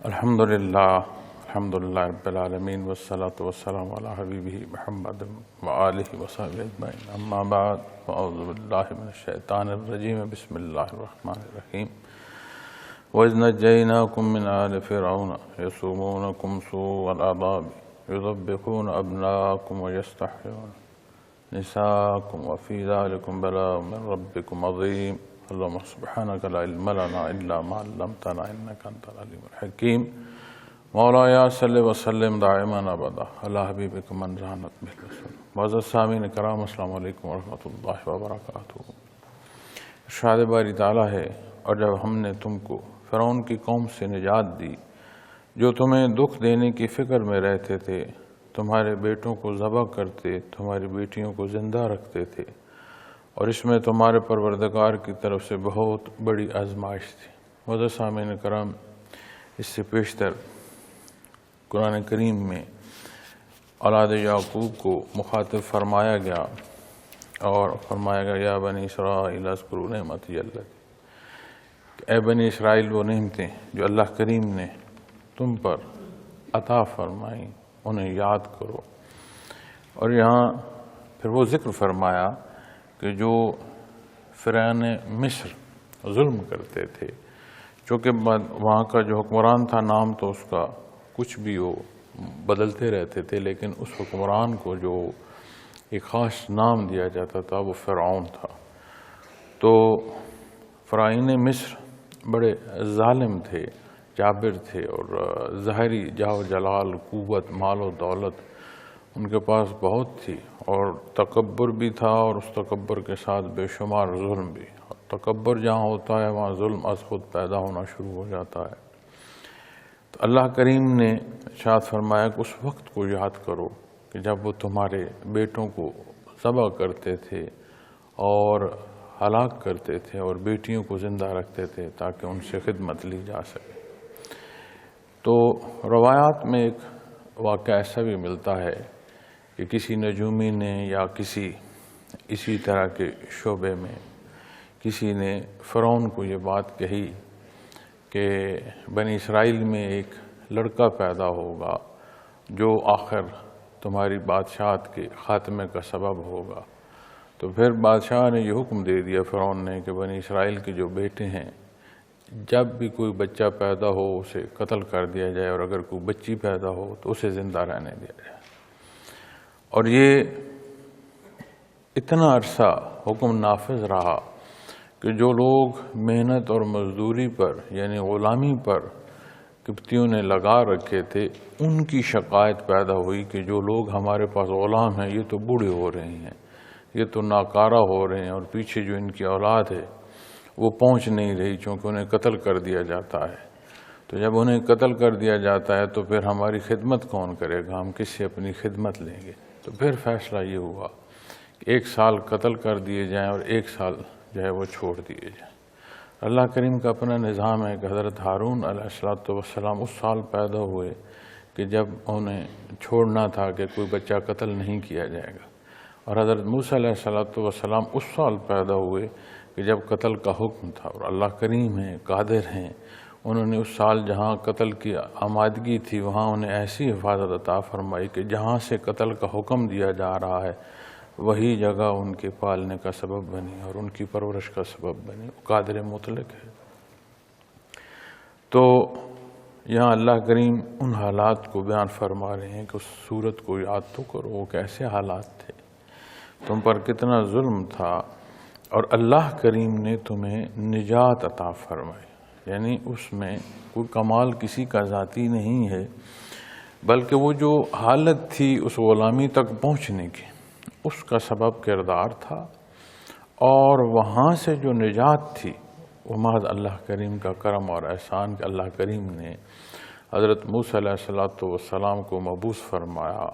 الحمدللہ رب العالمین والصلاة والسلام علی حبیبہ محمد وآلہ وصحبہ اجمعین، اما بعد فاعوذ باللہ من الشیطان الرجیم، بسم اللہ الرحمن الرحیم۔ وَإِذْ نَجَّيْنَاكُم مِّنْ آلِ فِرْعَوْنَ يَسُومُونَكُمْ سُوءَ الْعَذَابِ يُذَبِّحُونَ أَبْنَاءَكُمْ وَيَسْتَحْيُونَ نِسَاءَكُمْ وَفِي ذَلِكُمْ بَلَاءٌ مِّن رَّبِّكُمْ عَظِيمٌ۔ اللهم سبحانك لا علم لنا إلا ما علمتنا إنك أنت العليم الحكيم۔ مولاي صل وسلم دائما أبدا على حبيبك من زانت به الرسول۔ معزز سامعین کرام، السلام علیکم ورحمۃ اللہ وبرکاتہ۔ ارشاد باری تعالیٰ ہے، اور جب ہم نے تم کو فرعون کی قوم سے نجات دی جو تمہیں دکھ دینے کی فکر میں رہتے تھے، تمہارے بیٹوں کو ذبح کرتے، تمہاری بیٹیوں کو زندہ رکھتے تھے، اور اس میں تمہارے پروردگار کی طرف سے بہت بڑی آزمائش تھی۔ معزز سامعین کرام، اس سے پیشتر قرآن کریم میں اولاد یعقوب کو مخاطب فرمایا گیا اور فرمایا گیا یا بنی اسرائیل اذکروا نعمتی التي، اے بنی اسرائیل وہ نعمتیں جو اللہ کریم نے تم پر عطا فرمائیں انہیں یاد کرو۔ اور یہاں پھر وہ ذکر فرمایا کہ جو فرعون مصر ظلم کرتے تھے، چونکہ وہاں کا جو حکمران تھا نام تو اس کا کچھ بھی وہ بدلتے رہتے تھے، لیکن اس حکمران کو جو ایک خاص نام دیا جاتا تھا وہ فرعون تھا۔ تو فرعون مصر بڑے ظالم تھے، جابر تھے، اور ظاہری جاہ و جلال، قوت، مال و دولت ان کے پاس بہت تھی، اور تکبر بھی تھا، اور اس تکبر کے ساتھ بے شمار ظلم بھی۔ تکبر جہاں ہوتا ہے وہاں ظلم از خود پیدا ہونا شروع ہو جاتا ہے۔ تو اللہ کریم نے ارشاد فرمایا کہ اس وقت کو یاد کرو کہ جب وہ تمہارے بیٹوں کو ذبح کرتے تھے اور ہلاک کرتے تھے، اور بیٹیوں کو زندہ رکھتے تھے تاکہ ان سے خدمت لی جا سکے۔ تو روایات میں ایک واقعہ ایسا بھی ملتا ہے کہ کسی نجومی نے یا کسی اسی طرح کے شعبے میں کسی نے فرعون کو یہ بات کہی کہ بنی اسرائیل میں ایک لڑکا پیدا ہوگا جو آخر تمہاری بادشاہت کے خاتمے کا سبب ہوگا۔ تو پھر بادشاہ نے یہ حکم دے دیا فرعون نے کہ بنی اسرائیل کے جو بیٹے ہیں جب بھی کوئی بچہ پیدا ہو اسے قتل کر دیا جائے، اور اگر کوئی بچی پیدا ہو تو اسے زندہ رہنے دیا جائے۔ اور یہ اتنا عرصہ حکم نافذ رہا کہ جو لوگ محنت اور مزدوری پر یعنی غلامی پر قبطیوں نے لگا رکھے تھے، ان کی شکایت پیدا ہوئی کہ جو لوگ ہمارے پاس غلام ہیں یہ تو بوڑھے ہو رہے ہیں، یہ تو ناکارہ ہو رہے ہیں، اور پیچھے جو ان کی اولاد ہے وہ پہنچ نہیں رہی، چونکہ انہیں قتل کر دیا جاتا ہے۔ تو جب انہیں قتل کر دیا جاتا ہے تو پھر ہماری خدمت کون کرے گا، ہم کس سے اپنی خدمت لیں گے؟ تو پھر فیصلہ یہ ہوا کہ 1 سال قتل کر دیے جائیں اور 1 سال جو ہے وہ چھوڑ دیے جائیں۔ اللہ کریم کا اپنا نظام ہے کہ حضرت ہارون علیہ السلام اس سال پیدا ہوئے کہ جب انہیں چھوڑنا تھا کہ کوئی بچہ قتل نہیں کیا جائے گا، اور حضرت موسیٰ علیہ السلام اس سال پیدا ہوئے کہ جب قتل کا حکم تھا۔ اور اللہ کریم ہیں، قادر ہیں، انہوں نے اس سال جہاں قتل کی آمادگی تھی وہاں انہیں ایسی حفاظت عطا فرمائی کہ جہاں سے قتل کا حکم دیا جا رہا ہے وہی جگہ ان کے پالنے کا سبب بنی اور ان کی پرورش کا سبب بنی۔ قادر مطلق ہے۔ تو یہاں اللہ کریم ان حالات کو بیان فرما رہے ہیں کہ اس صورت کو یاد تو کرو، وہ کیسے حالات تھے، تم پر کتنا ظلم تھا، اور اللہ کریم نے تمہیں نجات عطا فرمائی۔ یعنی اس میں کوئی کمال کسی کا ذاتی نہیں ہے، بلکہ وہ جو حالت تھی اس غلامی تک پہنچنے کی اس کا سبب کردار تھا، اور وہاں سے جو نجات تھی وہ محض اللہ کریم کا کرم اور احسان کہ اللہ کریم نے حضرت موسیٰ علیہ السلام کو مبعوث فرمایا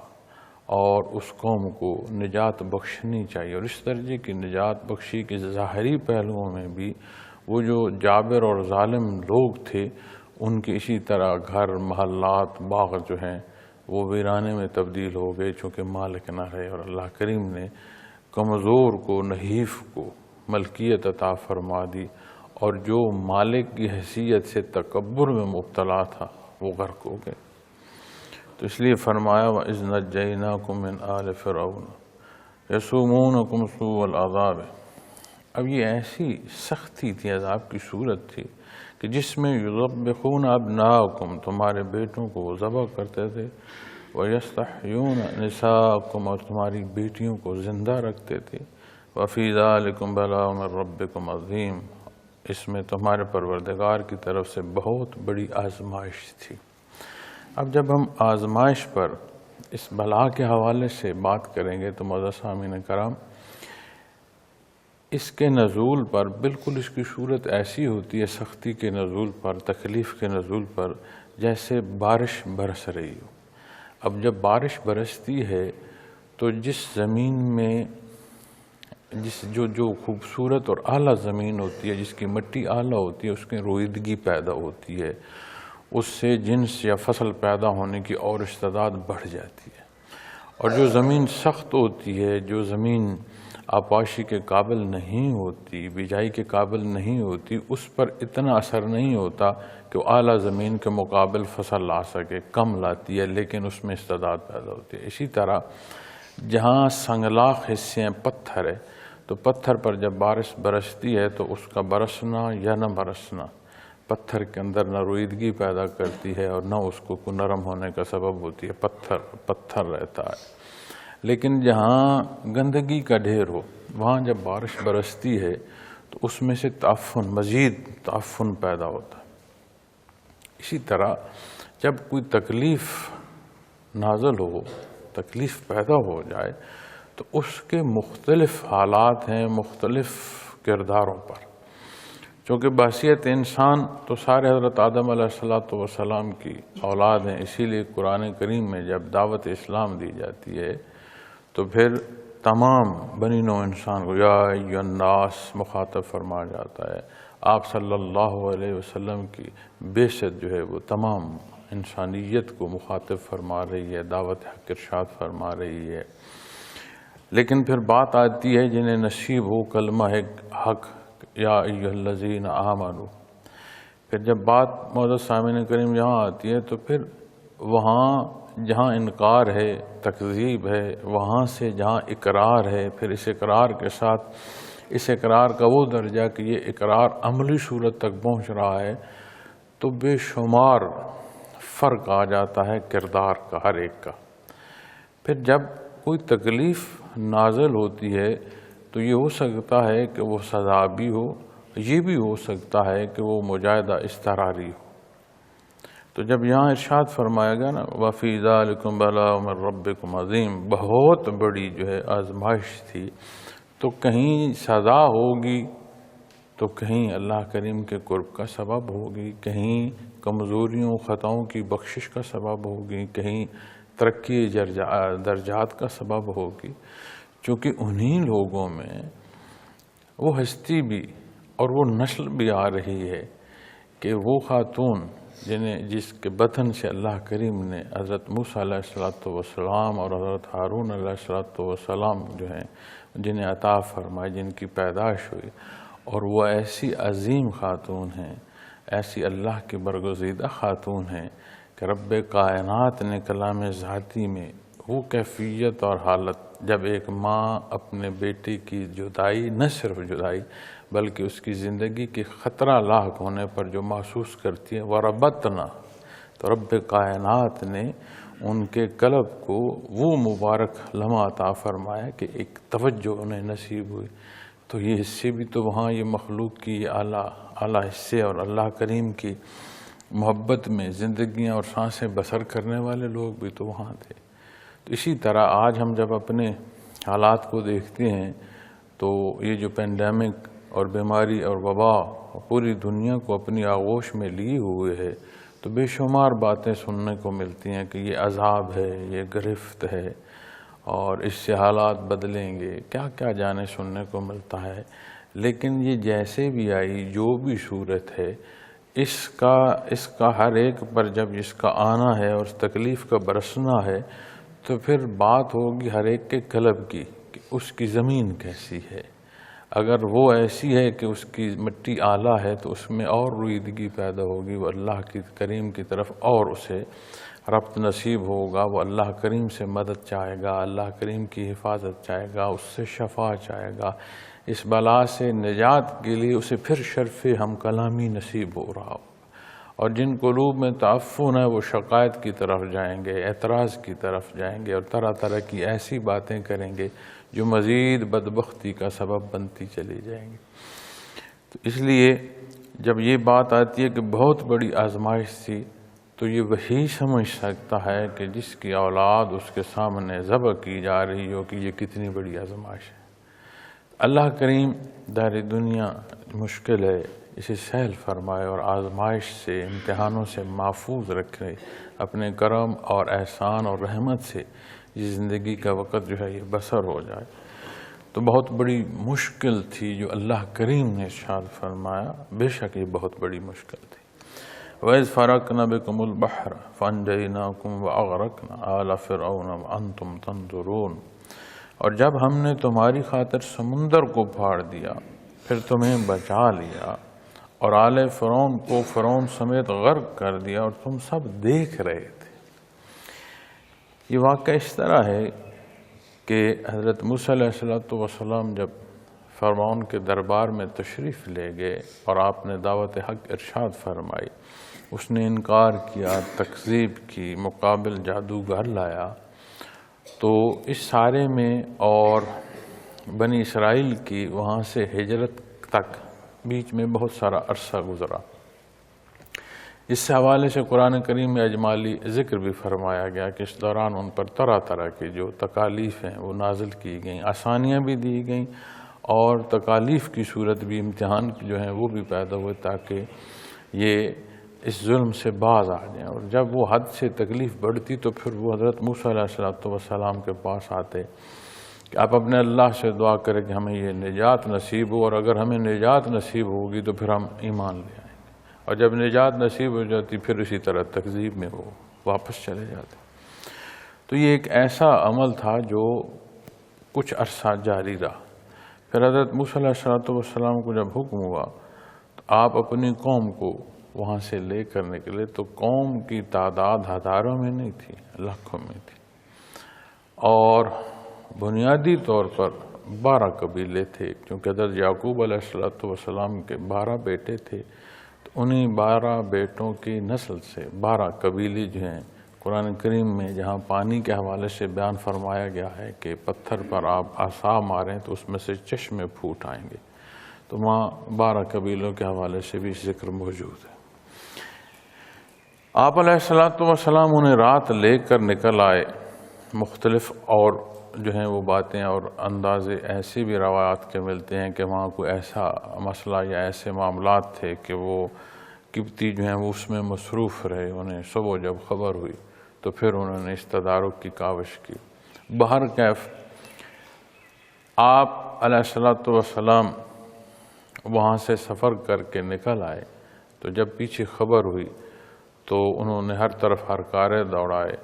اور اس قوم کو نجات بخشنی چاہیے۔ اور اس درجے کی نجات بخشی کہ ظاہری پہلوؤں میں بھی وہ جو جابر اور ظالم لوگ تھے ان کے اسی طرح گھر، محلات، باغ جو ہیں وہ ویرانے میں تبدیل ہو گئے، چونکہ مالک نہ رہے، اور اللہ کریم نے کمزور کو، نحیف کو ملکیت عطا فرما دی، اور جو مالک کی حیثیت سے تکبر میں مبتلا تھا وہ غرق ہو گئے۔ تو اس لیے فرمایا وَإِذْ نَجَّيْنَاكُم مِّنْ آلِ فِرْعَوْنَ يَسُومُونَكُمْ سُوءَ الْعَذَابِ۔ اب یہ ایسی سختی تھی، عذاب کی صورت تھی کہ جس میں یذبحون ابناءکم، تمہارے بیٹوں کو وہ ذبح کرتے تھے، ویستحیون نساءکم، اور تمہاری بیٹیوں کو زندہ رکھتے تھے، وفی ذالکم بلاء من ربکم عظیم، اس میں تمہارے پروردگار کی طرف سے بہت بڑی آزمائش تھی۔ اب جب ہم آزمائش پر اس بلا کے حوالے سے بات کریں گے تو معزز سامعین کرام، اس کے نزول پر بالکل اس کی صورت ایسی ہوتی ہے، سختی کے نزول پر، تکلیف کے نزول پر، جیسے بارش برس رہی ہو۔ اب جب بارش برستی ہے تو جس زمین میں جو خوبصورت اور اعلیٰ زمین ہوتی ہے، جس کی مٹی اعلیٰ ہوتی ہے، اس کی رویدگی پیدا ہوتی ہے، اس سے جنس یا فصل پیدا ہونے کی اور استعداد بڑھ جاتی ہے۔ اور جو زمین سخت ہوتی ہے، جو زمین آپاشی کے قابل نہیں ہوتی، بجائی کے قابل نہیں ہوتی، اس پر اتنا اثر نہیں ہوتا کہ وہ اعلیٰ زمین کے مقابل فصل لا سکے، کم لاتی ہے لیکن اس میں استعداد پیدا ہوتی ہے۔ اسی طرح جہاں سنگلاخ حصے ہیں، پتھر ہے، تو پتھر پر جب بارش برستی ہے تو اس کا برسنا یا نہ برسنا پتھر کے اندر نہ رویدگی پیدا کرتی ہے اور نہ اس کو نرم ہونے کا سبب ہوتی ہے، پتھر رہتا ہے۔ لیکن جہاں گندگی کا ڈھیر ہو، وہاں جب بارش برستی ہے تو اس میں سے مزید تعفن پیدا ہوتا ہے۔ اسی طرح جب کوئی تکلیف نازل ہو، تکلیف پیدا ہو جائے، تو اس کے مختلف حالات ہیں مختلف کرداروں پر۔ چونکہ بحیثیت انسان تو سارے حضرت آدم علیہ السلام کی اولاد ہیں، اسی لیے قرآن کریم میں جب دعوت اسلام دی جاتی ہے تو پھر تمام بنی نوع انسان کو یا ایھا الناس مخاطب فرمایا جاتا ہے۔ آپ صلی اللہ علیہ وسلم کی بعثت جو ہے وہ تمام انسانیت کو مخاطب فرما رہی ہے، دعوت حق ارشاد فرما رہی ہے۔ لیکن پھر بات آتی ہے جنہیں نصیب ہو کلمہ حق، یا ایھا الذین آمنوا، پھر جب بات معزز سامعین کریم یہاں آتی ہے تو پھر وہاں جہاں انکار ہے، تکذیب ہے، وہاں سے جہاں اقرار ہے، پھر اس اقرار کے ساتھ اس اقرار کا وہ درجہ کہ یہ اقرار عملی صورت تک پہنچ رہا ہے، تو بے شمار فرق آ جاتا ہے کردار کا ہر ایک کا۔ پھر جب کوئی تکلیف نازل ہوتی ہے تو یہ ہو سکتا ہے کہ وہ سزا بھی ہو، یہ بھی ہو سکتا ہے کہ وہ مجاہدہ اضطراری ہو۔ تو جب یہاں ارشاد فرمایا گیا نا وَفِي ذَلِكُمْ بَلَاءٌ مِّن رَبِّكُمْ عَظِيمٌ، بہت بڑی جو ہے آزمائش تھی، تو کہیں سزا ہوگی تو کہیں اللہ کریم کے قرب کا سبب ہوگی، کہیں کمزوریوں خطاؤں کی بخشش کا سبب ہوگی، کہیں ترقی درجات کا سبب ہوگی، چونکہ انہی لوگوں میں وہ ہستی بھی اور وہ نسل بھی آ رہی ہے کہ وہ خاتون جس کے بطن سے اللہ کریم نے حضرت موسیٰ علیہ السلام اور حضرت ہارون علیہ السلام جو ہیں جنہیں عطا فرمائے، جن کی پیدائش ہوئی، اور وہ ایسی عظیم خاتون ہیں، ایسی اللہ کی برگزیدہ خاتون ہیں کہ رب کائنات نے کلام ذاتی میں وہ کیفیت اور حالت، جب ایک ماں اپنے بیٹے کی جدائی، نہ صرف جدائی بلکہ اس کی زندگی کے خطرہ لاحق ہونے پر جو محسوس کرتی ہے، وَرَبَطْنَا، تو رب کائنات نے ان کے قلب کو وہ مبارک لمحہ عطا فرمایا کہ ایک توجہ انہیں نصیب ہوئی۔ تو یہ حصے بھی تو وہاں، یہ مخلوق کی یہ اعلیٰ حصے اور اللہ کریم کی محبت میں زندگیاں اور سانسیں بسر کرنے والے لوگ بھی تو وہاں تھے۔ تو اسی طرح آج ہم جب اپنے حالات کو دیکھتے ہیں تو یہ جو پینڈیمک اور بیماری اور وبا پوری دنیا کو اپنی آغوش میں لیے ہوئے ہے، تو بے شمار باتیں سننے کو ملتی ہیں کہ یہ عذاب ہے، یہ گرفت ہے، اور اس سے حالات بدلیں گے، کیا کیا جانے سننے کو ملتا ہے۔ لیکن یہ جیسے بھی آئی، جو بھی صورت ہے، اس کا ہر ایک پر جب اس کا آنا ہے اور اس تکلیف کا برسنا ہے، تو پھر بات ہوگی ہر ایک کے قلب کی کہ اس کی زمین کیسی ہے۔ اگر وہ ایسی ہے کہ اس کی مٹی اعلیٰ ہے تو اس میں اور رویدگی پیدا ہوگی، وہ اللہ کی کریم کی طرف اور اسے ربط نصیب ہوگا، وہ اللہ کریم سے مدد چاہے گا، اللہ کریم کی حفاظت چاہے گا، اس سے شفا چاہے گا، اس بلا سے نجات کے لیے اسے پھر شرف ہم کلامی نصیب ہو رہا ہو۔ اور جن قلوب میں تعفن ہے وہ شکایت کی طرف جائیں گے، اعتراض کی طرف جائیں گے، اور طرح طرح کی ایسی باتیں کریں گے جو مزید بدبختی کا سبب بنتی چلی جائیں گی۔ تو اس لیے جب یہ بات آتی ہے کہ بہت بڑی آزمائش تھی، تو یہ وہی سمجھ سکتا ہے کہ جس کی اولاد اس کے سامنے ذبح کی جا رہی ہو کہ یہ کتنی بڑی آزمائش ہے۔ اللہ کریم دار دنیا مشکل ہے، اسے سہل فرمائے اور آزمائش سے، امتحانوں سے محفوظ رکھے، اپنے کرم اور احسان اور رحمت سے یہ زندگی کا وقت جو ہے یہ بسر ہو جائے۔ تو بہت بڑی مشکل تھی جو اللہ کریم نے ارشاد فرمایا، بے شک یہ بہت بڑی مشکل تھی۔ وَإِذْ فَرَقْنَا بِكُمُ الْبَحْرَ فَأَنْجَيْنَاكُمْ وَأَغْرَقْنَا آلَ فِرْعَوْنَ وَأَنْتُمْ تَنْظُرُونَ، اور جب ہم نے تمہاری خاطر سمندر کو پھاڑ دیا پھر تمہیں بچا لیا اور آل فرعون کو فرعون سمیت غرق کر دیا اور تم سب دیکھ رہے تھے۔ یہ واقعہ اس طرح ہے کہ حضرت موسیٰ علیہ السلام جب فرعون کے دربار میں تشریف لے گئے اور آپ نے دعوت حق ارشاد فرمائی، اس نے انکار کیا، تکذیب کی، مقابل جادوگر لایا، تو اس سارے میں اور بنی اسرائیل کی وہاں سے ہجرت تک بیچ میں بہت سارا عرصہ گزرا۔ اس سے حوالے سے قرآن کریم میں اجمالی ذکر بھی فرمایا گیا کہ اس دوران ان پر طرح طرح کی جو تکالیف ہیں وہ نازل کی گئیں، آسانیاں بھی دی گئیں اور تکالیف کی صورت بھی، امتحان جو ہیں وہ بھی پیدا ہوئے تاکہ یہ اس ظلم سے باز آ جائیں۔ اور جب وہ حد سے تکلیف بڑھتی تو پھر وہ حضرت موسیٰ علیہ السلام کے پاس آتے کہ آپ اپنے اللہ سے دعا کریں کہ ہمیں یہ نجات نصیب ہو، اور اگر ہمیں نجات نصیب ہوگی تو پھر ہم ایمان لے آئیں گے، اور جب نجات نصیب ہو جاتی پھر اسی طرح تکذیب میں وہ واپس چلے جاتے۔ تو یہ ایک ایسا عمل تھا جو کچھ عرصہ جاری رہا۔ پھر حضرت موسیٰ علیہ السلام کو جب حکم ہوا تو آپ اپنی قوم کو وہاں سے لے کر نکلے، تو قوم کی تعداد ہزاروں میں نہیں تھی، لاکھوں میں تھی، اور بنیادی طور پر 12 قبیلے تھے، کیونکہ حضرت یعقوب علیہ السلام کے 12 بیٹے تھے، تو انہی 12 بیٹوں کی نسل سے 12 قبیلے جو ہیں قرآن کریم میں جہاں پانی کے حوالے سے بیان فرمایا گیا ہے کہ پتھر پر آپ عصا ماریں تو اس میں سے چشمے پھوٹ آئیں گے، تو وہاں 12 قبیلوں کے حوالے سے بھی ذکر موجود ہے۔ آپ علیہ السلام انہیں رات لے کر نکل آئے۔ مختلف اور جو ہیں وہ باتیں اور اندازے ایسے بھی روایات کے ملتے ہیں کہ وہاں کوئی ایسا مسئلہ یا ایسے معاملات تھے کہ وہ قبطی جو ہیں وہ اس میں مصروف رہے، انہیں صبح جب خبر ہوئی تو پھر انہوں نے اس تدارک کی کاوش کی۔ بہرکیف آپ علیہ السلام وہاں سے سفر کر کے نکل آئے، تو جب پیچھے خبر ہوئی تو انہوں نے ہر طرف ہرکارے دوڑائے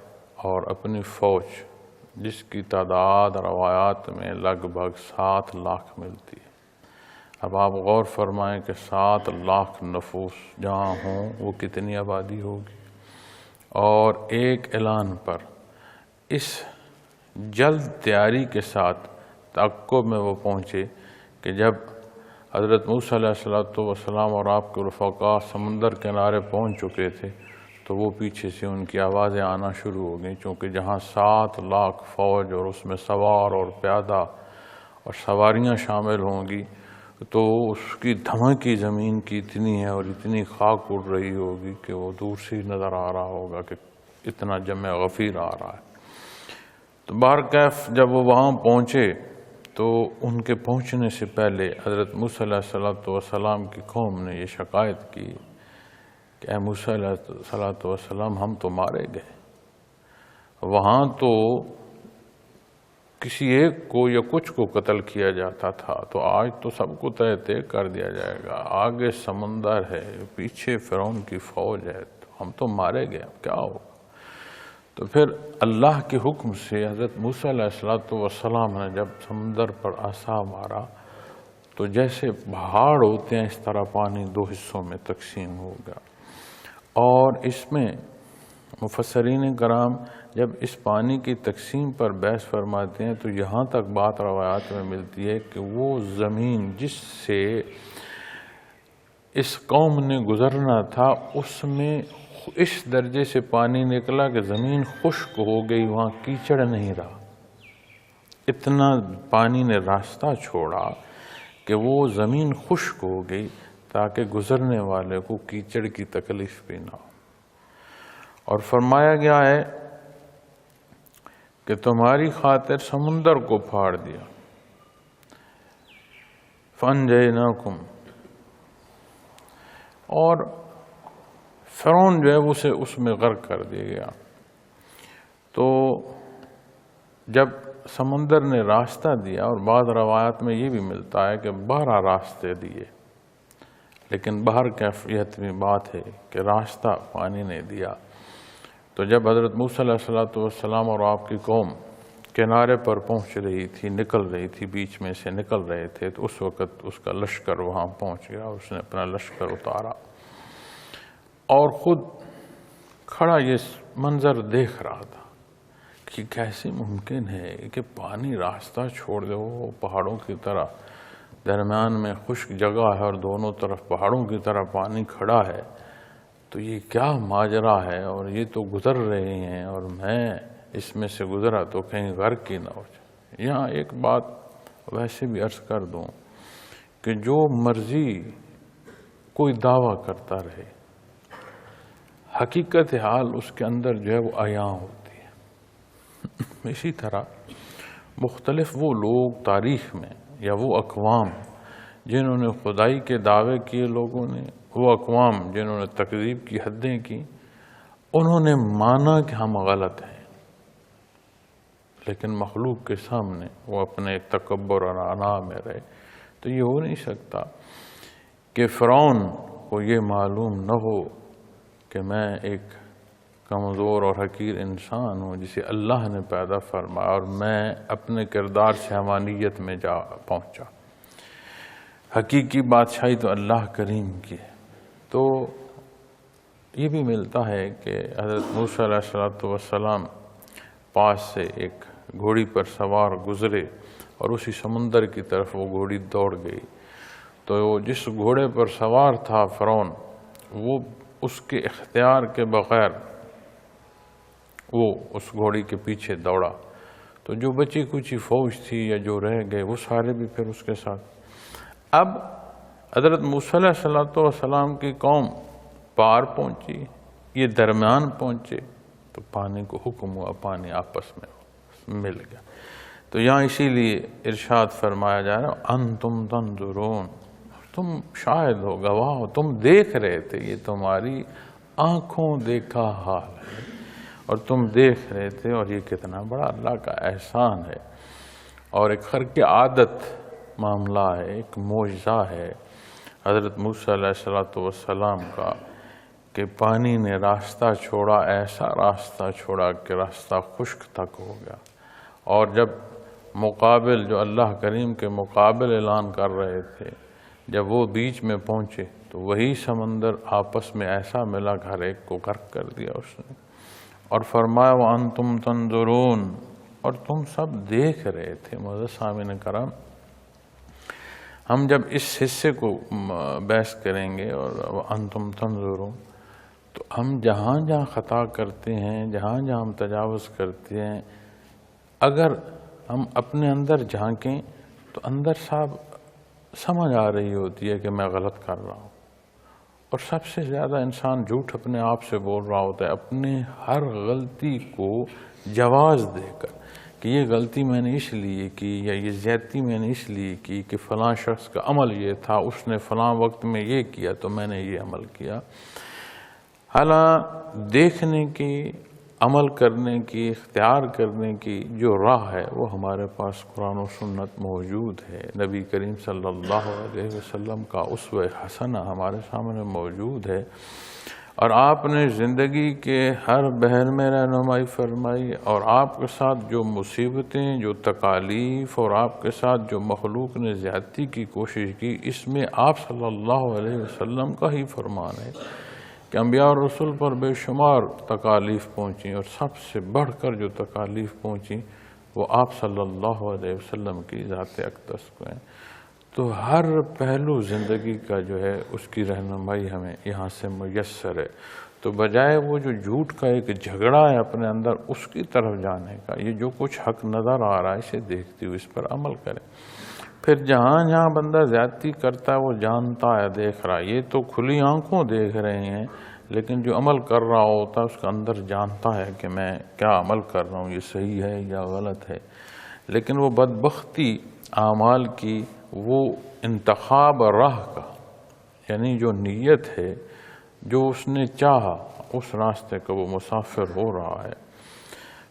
اور اپنی فوج، جس کی تعداد روایات میں لگ بھگ 7 لاکھ ملتی ہے۔ اب آپ غور فرمائیں کہ 7 لاکھ نفوس جہاں ہوں وہ کتنی آبادی ہوگی، اور ایک اعلان پر اس جلد تیاری کے ساتھ تعقب میں وہ پہنچے کہ جب حضرت موسیٰ علیہ السلام اور آپ کے رفقا سمندر کنارے پہنچ چکے تھے تو وہ پیچھے سے ان کی آوازیں آنا شروع ہو گئیں، چونکہ جہاں 7 لاکھ فوج اور اس میں سوار اور پیادہ اور سواریاں شامل ہوں گی تو اس کی دھمکی زمین کی اتنی ہے اور اتنی خاک اڑ رہی ہوگی کہ وہ دور سے نظر آ رہا ہوگا کہ اتنا جمع غفیر آ رہا ہے۔ تو بہرکیف جب وہ وہاں پہنچے تو ان کے پہنچنے سے پہلے حضرت موسیٰ علیہ السلام کی قوم نے یہ شکایت کی کہ اے موسیٰ علیہ السلام، ہم تو مارے گئے، وہاں تو کسی ایک کو یا کچھ کو قتل کیا جاتا تھا، تو آج تو سب کو تہہ کر دیا جائے گا، آگے سمندر ہے، پیچھے فرعون کی فوج ہے، تو ہم تو مارے گئے، کیا ہوگا؟ تو پھر اللہ کے حکم سے حضرت موسیٰ علیہ السلام نے جب سمندر پر عصا مارا تو جیسے پہاڑ ہوتے ہیں اس طرح پانی دو حصوں میں تقسیم ہو گیا۔ اور اس میں مفسرین کرام جب اس پانی کی تقسیم پر بحث فرماتے ہیں تو یہاں تک بات روایات میں ملتی ہے کہ وہ زمین جس سے اس قوم نے گزرنا تھا اس میں اس درجے سے پانی نکلا کہ زمین خشک ہو گئی، وہاں کیچڑ نہیں رہا۔ اتنا پانی نے راستہ چھوڑا کہ وہ زمین خشک ہو گئی تاکہ گزرنے والے کو کیچڑ کی تکلیف بھی نہ ہو۔ اور فرمایا گیا ہے کہ تمہاری خاطر سمندر کو پھاڑ دیا، فَأَنْجَيْنَاكُمْ، اور فرعون جو ہے اسے اس میں غرق کر دیا گیا۔ تو جب سمندر نے راستہ دیا، اور بعض روایات میں یہ بھی ملتا ہے کہ 12 راستے دیے، لیکن بہر کیفیت میں بات ہے کہ راستہ پانی نے دیا۔ تو جب حضرت موسیٰ علیہ السلام اور آپ کی قوم کنارے پر پہنچ رہی تھی، نکل رہی تھی، بیچ میں سے نکل رہے تھے، تو اس وقت اس کا لشکر وہاں پہنچ گیا، اس نے اپنا لشکر اتارا اور خود کھڑا یہ منظر دیکھ رہا تھا کہ کیسے ممکن ہے کہ پانی راستہ چھوڑ دے، وہ پہاڑوں کی طرح درمیان میں خشک جگہ ہے اور دونوں طرف پہاڑوں کی طرح پانی کھڑا ہے، تو یہ کیا ماجرا ہے، اور یہ تو گزر رہے ہیں اور میں اس میں سے گزرا تو کہیں غرق ہی نہ ہو جائے۔ یہاں ایک بات ویسے بھی عرض کر دوں کہ جو مرضی کوئی دعویٰ کرتا رہے، حقیقت حال اس کے اندر جو ہے وہ عیاں ہوتی ہے۔ اسی طرح مختلف وہ لوگ تاریخ میں یا وہ اقوام جنہوں نے خدائی کے دعوے کیے، لوگوں نے وہ اقوام جنہوں نے تکذیب کی حدیں کی، انہوں نے مانا کہ ہم غلط ہیں، لیکن مخلوق کے سامنے وہ اپنے تکبر اور انا میں رہے۔ تو یہ ہو نہیں سکتا کہ فرعون کو یہ معلوم نہ ہو کہ میں ایک کمزور اور حقیر انسان ہوں جسے اللہ نے پیدا فرمایا، اور میں اپنے کردار سے حمانیت میں جا پہنچا۔ حقیقی بادشاہی تو اللہ کریم کی ہے۔ تو یہ بھی ملتا ہے کہ حضرت موسیٰ علیہ السلام پاس سے ایک گھوڑی پر سوار گزرے اور اسی سمندر کی طرف وہ گھوڑی دوڑ گئی، تو جس گھوڑے پر سوار تھا فرعون، وہ اس کے اختیار کے بغیر وہ اس گھوڑی کے پیچھے دوڑا، تو جو بچی کچی فوج تھی یا جو رہ گئے وہ سارے بھی پھر اس کے ساتھ۔ اب حضرت موسیٰ علیہ السلام کی قوم پار پہنچی، یہ درمیان پہنچے، تو پانی کو حکم ہوا، پانی آپس میں مل گیا۔ تو یہاں اسی لیے ارشاد فرمایا جا رہا انتم تنظرون، تم شاہد ہو، گواہ ہو، تم دیکھ رہے تھے، یہ تمہاری آنکھوں دیکھا حال ہے اور تم دیکھ رہے تھے، اور یہ کتنا بڑا اللہ کا احسان ہے اور ایک خرق عادت معاملہ ہے، ایک معجزہ ہے حضرت موسیٰ علیہ السلام کا کہ پانی نے راستہ چھوڑا، ایسا راستہ چھوڑا کہ راستہ خشک تک ہو گیا۔ اور جب مقابل جو اللہ کریم کے مقابل اعلان کر رہے تھے، جب وہ بیچ میں پہنچے تو وہی سمندر آپس میں ایسا ملا کہ ہر ایک کو غرق کر دیا اس نے، اور فرمایا وَأَنْتُمْ تَنْظُرُونَ، اور تم سب دیکھ رہے تھے۔ معزز سامعین کرام، ہم جب اس حصے کو بحث کریں گے اور وَأَنْتُمْ تَنْظُرُونَ، تو ہم جہاں جہاں خطا کرتے ہیں، جہاں جہاں ہم تجاوز کرتے ہیں، اگر ہم اپنے اندر جھانکیں تو اندر صاحب سمجھ آ رہی ہوتی ہے کہ میں غلط کر رہا ہوں۔ اور سب سے زیادہ انسان جھوٹ اپنے آپ سے بول رہا ہوتا ہے، اپنے ہر غلطی کو جواز دے کر کہ یہ غلطی میں نے اس لیے کی، یا یہ زیادتی میں نے اس لیے کی کہ فلاں شخص کا عمل یہ تھا، اس نے فلاں وقت میں یہ کیا تو میں نے یہ عمل کیا۔ حالانکہ دیکھنے کی، عمل کرنے کی، اختیار کرنے کی جو راہ ہے وہ ہمارے پاس قرآن و سنت موجود ہے، نبی کریم صلی اللہ علیہ وسلم کا اسوہ حسنہ ہمارے سامنے موجود ہے، اور آپ نے زندگی کے ہر بحر میں رہنمائی فرمائی، اور آپ کے ساتھ جو مصیبتیں، جو تکالیف، اور آپ کے ساتھ جو مخلوق نے زیادتی کی کوشش کی، اس میں آپ صلی اللہ علیہ وسلم کا ہی فرمان ہے کہ انبیاء اور رسول پر بے شمار تکالیف پہنچیں، اور سب سے بڑھ کر جو تکالیف پہنچیں وہ آپ صلی اللہ علیہ وسلم کی ذات اقدس کو ہیں۔ تو ہر پہلو زندگی کا جو ہے اس کی رہنمائی ہمیں یہاں سے میسر ہے۔ تو بجائے وہ جو جھوٹ کا ایک جھگڑا ہے اپنے اندر، اس کی طرف جانے کا، یہ جو کچھ حق نظر آ رہا ہے اسے دیکھتے ہوئے اس پر عمل کریں۔ پھر جہاں جہاں بندہ زیادتی کرتا ہے وہ جانتا ہے، دیکھ رہا ہے، یہ تو کھلی آنکھوں دیکھ رہے ہیں، لیکن جو عمل کر رہا ہوتا ہے اس کا اندر جانتا ہے کہ میں کیا عمل کر رہا ہوں، یہ صحیح ہے یا غلط ہے۔ لیکن وہ بدبختی اعمال کی، وہ انتخاب راہ کا، یعنی جو نیت ہے، جو اس نے چاہا اس راستے کا وہ مسافر ہو رہا ہے۔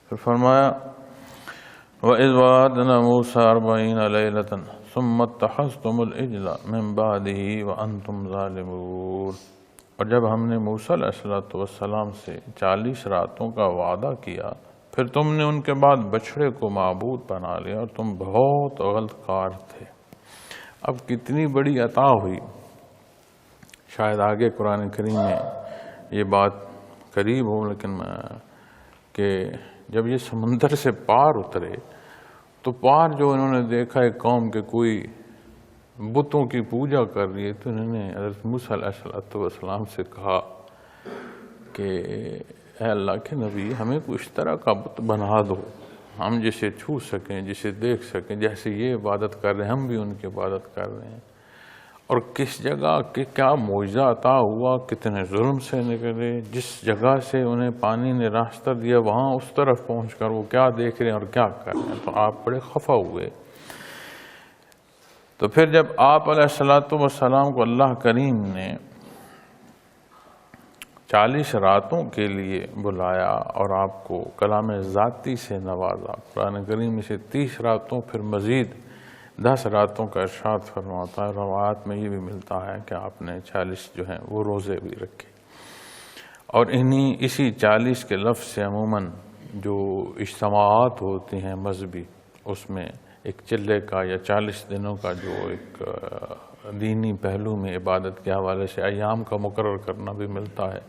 پھر فرمایا وَإِذْ وَعَدْنَا مُوسَىٰ 40 لَيْلَةً ثُمَّ اتَّخَذْتُمُ الْعِجْلَ مِن بَعْدِهِ وَأَنْتُمْ ظَالِمُونَ۔ اور جب ہم نے موسیٰ علیہ السلام سے 40 راتوں کا وعدہ کیا، پھر تم نے ان کے بعد بچھڑے کو معبود بنا لیا، اور تم بہت غلط کار تھے۔ اب کتنی بڑی عطا ہوئی، شاید آگے قرآن کریم میں یہ بات قریب ہو، لیکن کہ جب یہ سمندر سے پار اترے تو پار جو انہوں نے دیکھا ایک قوم کے کوئی بتوں کی پوجا کر رہی ہے، تو انہوں نے حضرت موسیٰ علیہ السلام سے کہا کہ اے اللہ کے نبی، ہمیں کوئی اس طرح کا بت بنا دو، ہم جسے چھو سکیں، جسے دیکھ سکیں، جیسے یہ عبادت کر رہے ہیں ہم بھی ان کی عبادت کر رہے ہیں۔ اور کس جگہ کہ کیا معجزہ عطا ہوا، کتنے ظلم سے نکلے، جس جگہ سے انہیں پانی نے راستہ دیا وہاں اس طرف پہنچ کر وہ کیا دیکھ رہے ہیں اور کیا کر رہے ہیں۔ تو آپ بڑے خفا ہوئے۔ تو پھر جب آپ علیہ السلام کو اللہ کریم نے 40 راتوں کے لیے بلایا اور آپ کو کلام ذاتی سے نوازا، قرآن کریم سے 30 راتوں پھر مزید 10 راتوں کا ارشاد فرماتا ہے۔ روایات میں یہ بھی ملتا ہے کہ آپ نے 40 جو ہیں وہ روزے بھی رکھے، اور اسی 40 کے لفظ سے عموماً جو اجتماعات ہوتی ہیں مذہبی، اس میں ایک چلے کا یا 40 دنوں کا جو ایک دینی پہلو میں عبادت کے حوالے سے ایام کا مقرر کرنا بھی ملتا ہے،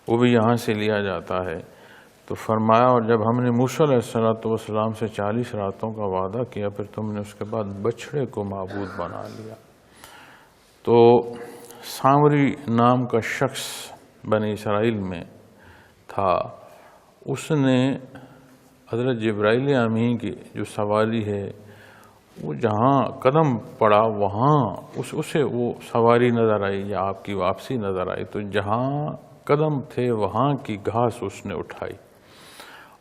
وہ بھی یہاں سے لیا جاتا ہے۔ تو فرمایا اور جب ہم نے موسیٰ علیہ السلام سے 40 راتوں کا وعدہ کیا، پھر تم نے اس کے بعد بچھڑے کو معبود بنا لیا۔ تو سامری نام کا شخص بنی اسرائیل میں تھا، اس نے حضرت جبرائیل امین کی جو سواری ہے، وہ جہاں قدم پڑا وہاں اسے وہ سواری نظر آئی یا آپ کی واپسی نظر آئی، تو جہاں قدم تھے وہاں کی گھاس اس نے اٹھائی۔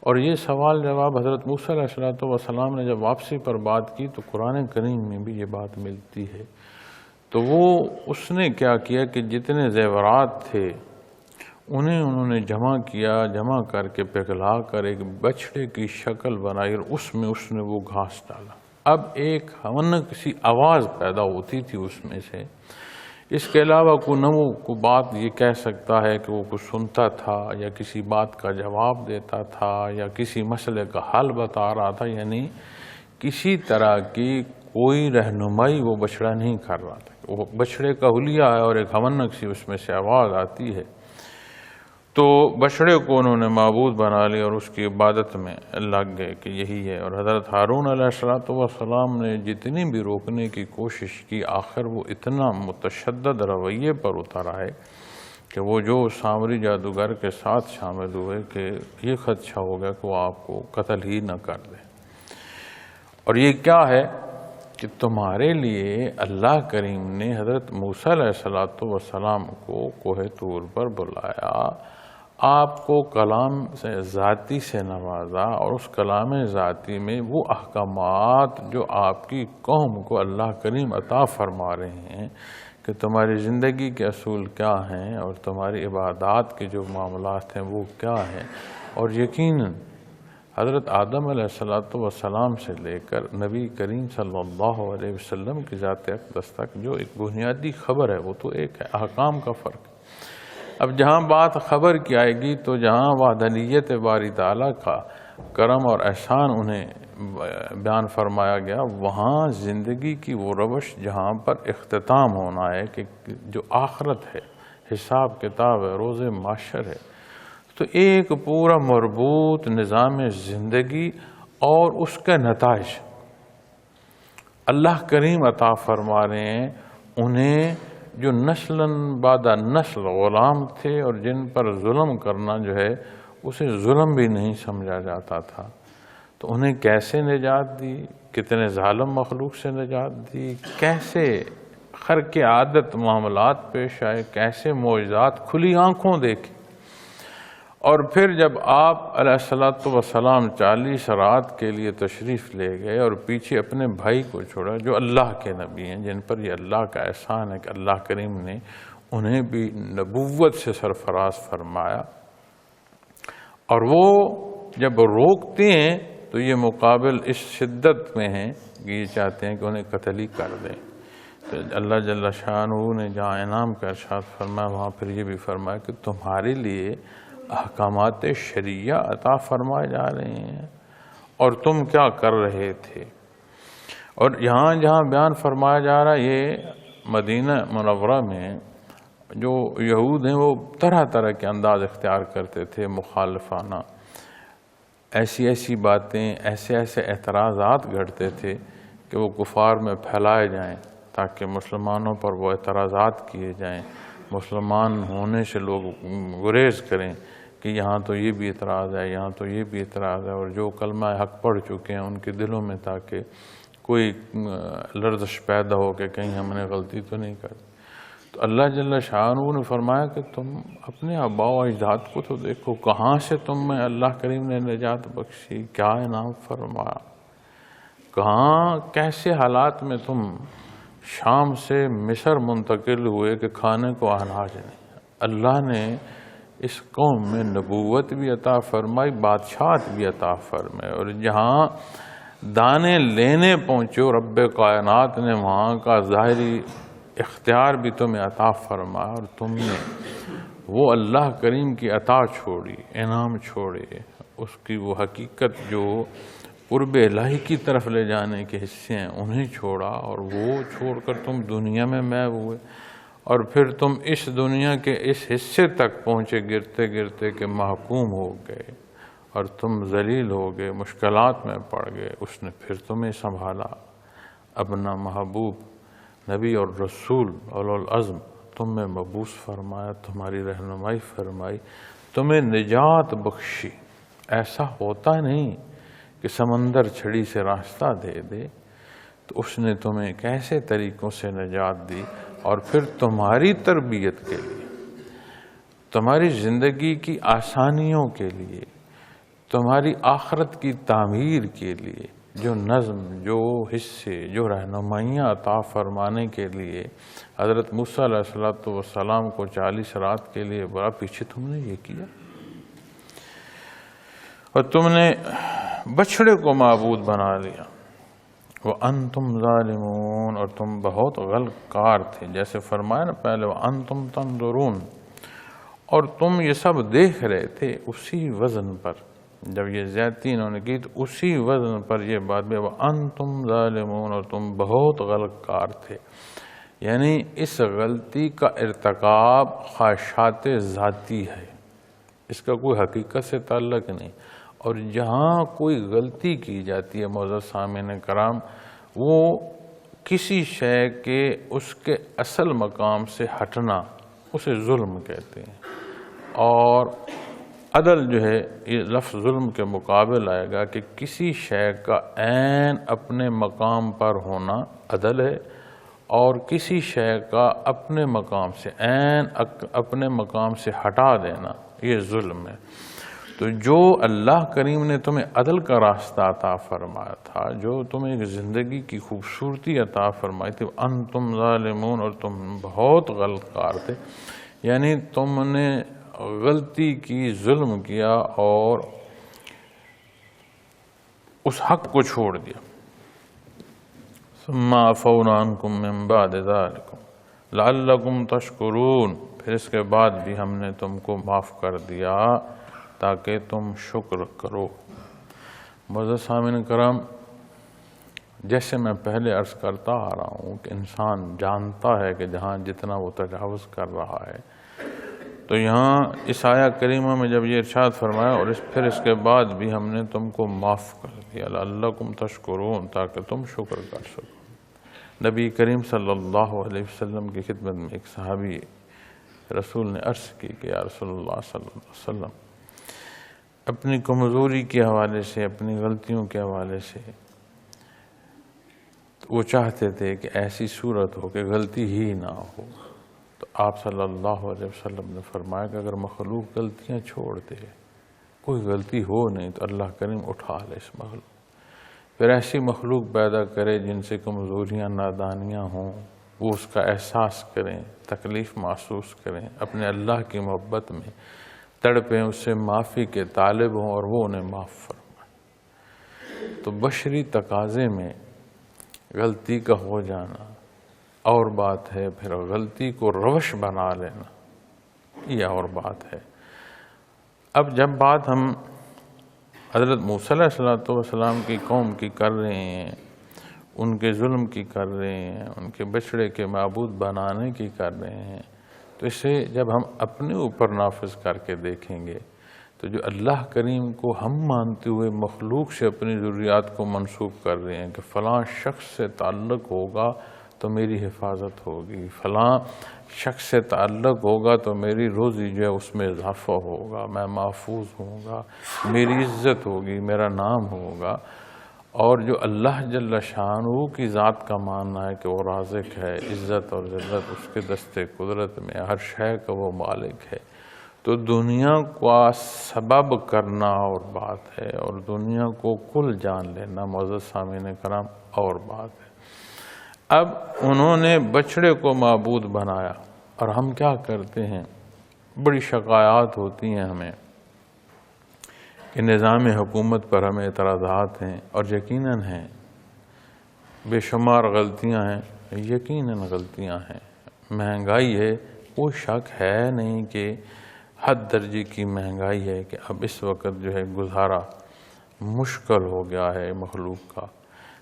اور یہ سوال جواب حضرت موسیٰ علیہ السلام نے جب واپسی پر بات کی تو قرآن کریم میں بھی یہ بات ملتی ہے۔ تو اس نے کیا کیا کہ جتنے زیورات تھے انہوں نے جمع کر کے پگھلا کر ایک بچھڑے کی شکل بنائی، اور اس نے وہ گھاس ڈالا۔ اب ایک ہونک سی آواز پیدا ہوتی تھی اس میں سے، اس کے علاوہ کوئی بات یہ کہہ سکتا ہے کہ وہ کچھ سنتا تھا یا کسی بات کا جواب دیتا تھا یا کسی مسئلے کا حل بتا رہا تھا، یعنی کسی طرح کی کوئی رہنمائی وہ بچڑا نہیں کر رہا تھا۔ وہ بچڑے کا حلیہ ہے اور ایک ہونک سی اس میں سے آواز آتی ہے۔ تو بچڑے کو انہوں نے معبود بنا لیا اور اس کی عبادت میں لگ گئے کہ یہی ہے۔ اور حضرت ہارون علیہ السلام نے جتنی بھی روکنے کی کوشش کی، آخر وہ اتنا متشدد رویے پر اتر آئے کہ وہ جو سامری جادوگر کے ساتھ شامل ہوئے کہ یہ خدشہ ہو گیا کہ وہ آپ کو قتل ہی نہ کر دے۔ اور یہ کیا ہے کہ تمہارے لیے اللہ کریم نے حضرت موسیٰ علیہ السلام کو کوہ طور پر بلایا، آپ کو کلام ذاتی سے نوازا، اور اس کلام ذاتی میں وہ احکامات جو آپ کی قوم کو اللہ کریم عطا فرما رہے ہیں کہ تمہاری زندگی کے اصول کیا ہیں اور تمہاری عبادات کے جو معاملات ہیں وہ کیا ہیں۔ اور یقیناً حضرت آدم علیہ السلام سے لے کر نبی کریم صلی اللہ علیہ وسلم کی ذات اقدس تک جو ایک بنیادی خبر ہے وہ تو ایک ہے، احکام کا فرق۔ اب جہاں بات خبر کی آئے گی تو جہاں وحدانیت باری تعالیٰ کا کرم اور احسان انہیں بیان فرمایا گیا، وہاں زندگی کی وہ روش جہاں پر اختتام ہونا ہے کہ جو آخرت ہے، حساب کتاب ہے، روز محشر ہے، تو ایک پورا مربوط نظام زندگی اور اس کے نتائج اللہ کریم عطا فرما رہے ہیں انہیں، جو نسلاً بعد نسل غلام تھے اور جن پر ظلم کرنا جو ہے اسے ظلم بھی نہیں سمجھا جاتا تھا، تو انہیں کیسے نجات دی، کتنے ظالم مخلوق سے نجات دی، کیسے خرق عادت معاملات پیش آئے، کیسے معجزات کھلی آنکھوں دیکھے۔ اور پھر جب آپ علیہ الصلوۃ والسلام 40 رات کے لیے تشریف لے گئے اور پیچھے اپنے بھائی کو چھوڑا جو اللہ کے نبی ہیں، جن پر یہ اللہ کا احسان ہے کہ اللہ کریم نے انہیں بھی نبوت سے سرفراز فرمایا، اور وہ جب روکتے ہیں تو یہ مقابل اس شدت میں ہیں کہ یہ چاہتے ہیں کہ انہیں قتل ہی کر دیں۔ تو اللہ جل شانہ نے جہاں انعام کا ارشاد فرمایا وہاں پھر یہ بھی فرمایا کہ تمہارے لیے احکامات شریعہ عطا فرمائے جا رہے ہیں اور تم کیا کر رہے تھے۔ اور یہاں جہاں بیان فرمایا جا رہا ہے، یہ مدینہ منورہ میں جو یہود ہیں وہ طرح طرح کے انداز اختیار کرتے تھے مخالفانہ، ایسی ایسی باتیں، ایسے ایسے اعتراضات گھڑتے تھے کہ وہ کفار میں پھیلائے جائیں تاکہ مسلمانوں پر وہ اعتراضات کیے جائیں، مسلمان ہونے سے لوگ گریز کریں کہ یہاں تو یہ بھی اعتراض ہے، یہاں تو یہ بھی اعتراض ہے، اور جو کلمہ حق پڑھ چکے ہیں ان کے دلوں میں تاکہ کوئی لرزش پیدا ہو کہ کہیں ہم نے غلطی تو نہیں کر۔ تو اللہ جل شانہ نے فرمایا کہ تم اپنے آباء و اجداد کو تو دیکھو، کہاں سے تم میں اللہ کریم نے نجات بخشی، کیا انعام فرمایا، کہاں کیسے حالات میں تم شام سے مصر منتقل ہوئے کہ کھانے کو اناج نہیں۔ اللہ نے اس قوم میں نبوت بھی عطا فرمائی، بادشاہت بھی عطا فرمائی، اور جہاں دانے لینے پہنچو رب کائنات نے وہاں کا ظاہری اختیار بھی تمہیں عطا فرمایا، اور تم نے وہ اللہ کریم کی عطا چھوڑی، انعام چھوڑے، اس کی وہ حقیقت جو قرب الہی کی طرف لے جانے کے حصے ہیں انہیں چھوڑا، اور وہ چھوڑ کر تم دنیا میں محو ہوئے، اور پھر تم اس دنیا کے اس حصے تک پہنچے گرتے گرتے کہ محکوم ہو گئے اور تم ذلیل ہو گئے، مشکلات میں پڑ گئے۔ اس نے پھر تمہیں سنبھالا، اپنا محبوب نبی اور رسول اولو العزم تم میں مبعوث فرمایا، تمہاری رہنمائی فرمائی، تمہیں نجات بخشی۔ ایسا ہوتا نہیں کہ سمندر چھڑی سے راستہ دے دے، تو اس نے تمہیں کیسے طریقوں سے نجات دی، اور پھر تمہاری تربیت کے لیے، تمہاری زندگی کی آسانیوں کے لیے، تمہاری آخرت کی تعمیر کے لیے جو نظم، جو حصے، جو رہنمائیاں عطا فرمانے کے لیے حضرت موسیٰ علیہ السلام کو 40 رات کے لیے بڑا پیچھے تم نے یہ کیا، اور تم نے بچھڑے کو معبود بنا لیا، وَأَنْتُمْ ظَالِمُونَ، اور تم بہت غلط کار تھے، جیسے فرمایا نا پہلے وَأَنْتُمْ تَنْظُرُونَ، اور تم یہ سب دیکھ رہے تھے اسی وزن پر، جب یہ زیادتی انہوں نے کی تو اسی وزن پر یہ بات بھی وَأَنْتُمْ ظَالِمُونَ، اور تم بہت غلط کار تھے، یعنی اس غلطی کا ارتکاب خواہشات ذاتی ہے، اس کا کوئی حقیقت سے تعلق نہیں، اور جہاں کوئی غلطی کی جاتی ہے معزز سامعین کرام، وہ کسی شے کے اس کے اصل مقام سے ہٹنا اسے ظلم کہتے ہیں، اور عدل جو ہے یہ لفظ ظلم کے مقابل آئے گا کہ کسی شے کا عین اپنے مقام پر ہونا عدل ہے، اور کسی شے کا اپنے مقام سے عین اپنے مقام سے ہٹا دینا یہ ظلم ہے۔ تو جو اللہ کریم نے تمہیں عدل کا راستہ عطا فرمایا تھا، جو تمہیں ایک زندگی کی خوبصورتی عطا فرمائی تھی، انتم ظالمون، اور تم بہت غلط کار تھے، یعنی تم نے غلطی کی، ظلم کیا اور اس حق کو چھوڑ دیا۔ ثم عفونا عنکم من بعد ذلکم لعلکم تشکرون، پھر اس کے بعد بھی ہم نے تم کو معاف کر دیا تاکہ تم شکر کرو۔ معزز سامعین کرام، جیسے میں پہلے عرض کرتا آ رہا ہوں کہ انسان جانتا ہے کہ جہاں جتنا وہ تجاوز کر رہا ہے، تو یہاں اس آیہ کریمہ میں جب یہ ارشاد فرمایا اور پھر اس کے بعد بھی ہم نے تم کو معاف کر دیا، لعلکم تشکرون، تاکہ تم شکر کر سکو۔ نبی کریم صلی اللہ علیہ وسلم کی خدمت میں ایک صحابی رسول نے عرض کی کہ یا رسول اللہ صلی اللہ علیہ وسلم، اپنی کمزوری کے حوالے سے، اپنی غلطیوں کے حوالے سے وہ چاہتے تھے کہ ایسی صورت ہو کہ غلطی ہی نہ ہو۔ تو آپ صلی اللہ علیہ وسلم نے فرمایا کہ اگر مخلوق غلطیاں چھوڑ دے، کوئی غلطی ہو نہیں، تو اللہ کریم اٹھا لے اس مخلوق، پھر ایسی مخلوق پیدا کرے جن سے کمزوریاں، نادانیاں ہوں، وہ اس کا احساس کریں، تکلیف محسوس کریں، اپنے اللہ کی محبت میں تڑپیں، اس سے معافی کے طالب ہوں اور وہ انہیں معاف فرمائے۔ تو بشری تقاضے میں غلطی کا ہو جانا اور بات ہے، پھر غلطی کو روش بنا لینا یہ اور بات ہے۔ اب جب بات ہم حضرت موسیٰ علیہ السلام کی قوم کی کر رہے ہیں، ان کے ظلم کی کر رہے ہیں، ان کے بچڑے کے معبود بنانے کی کر رہے ہیں، تو اسے جب ہم اپنے اوپر نافذ کر کے دیکھیں گے تو جو اللہ کریم کو ہم مانتے ہوئے مخلوق سے اپنی ضروریات کو منسوب کر رہے ہیں کہ فلاں شخص سے تعلق ہوگا تو میری حفاظت ہوگی، فلاں شخص سے تعلق ہوگا تو میری روزی جو ہے اس میں اضافہ ہوگا، میں محفوظ ہوں گا، میری عزت ہوگی، میرا نام ہوگا، اور جو اللہ جل شانہ کی ذات کا ماننا ہے کہ وہ رازق ہے، عزت اور ذلت اس کے دستے قدرت میں، ہر شے کا وہ مالک ہے، تو دنیا کا سبب کرنا اور بات ہے، اور دنیا کو کل جان لینا معزز سامعین کرام اور بات ہے۔ اب انہوں نے بچڑے کو معبود بنایا، اور ہم کیا کرتے ہیں، بڑی شکایات ہوتی ہیں ہمیں کہ نظام حکومت پر ہمیں اعتراضات ہیں، اور یقیناً ہیں، بے شمار غلطیاں ہیں، یقیناً غلطیاں ہیں، مہنگائی ہے، کوئی شک ہے نہیں کہ حد درجے کی مہنگائی ہے کہ اب اس وقت جو ہے گزارا مشکل ہو گیا ہے مخلوق کا،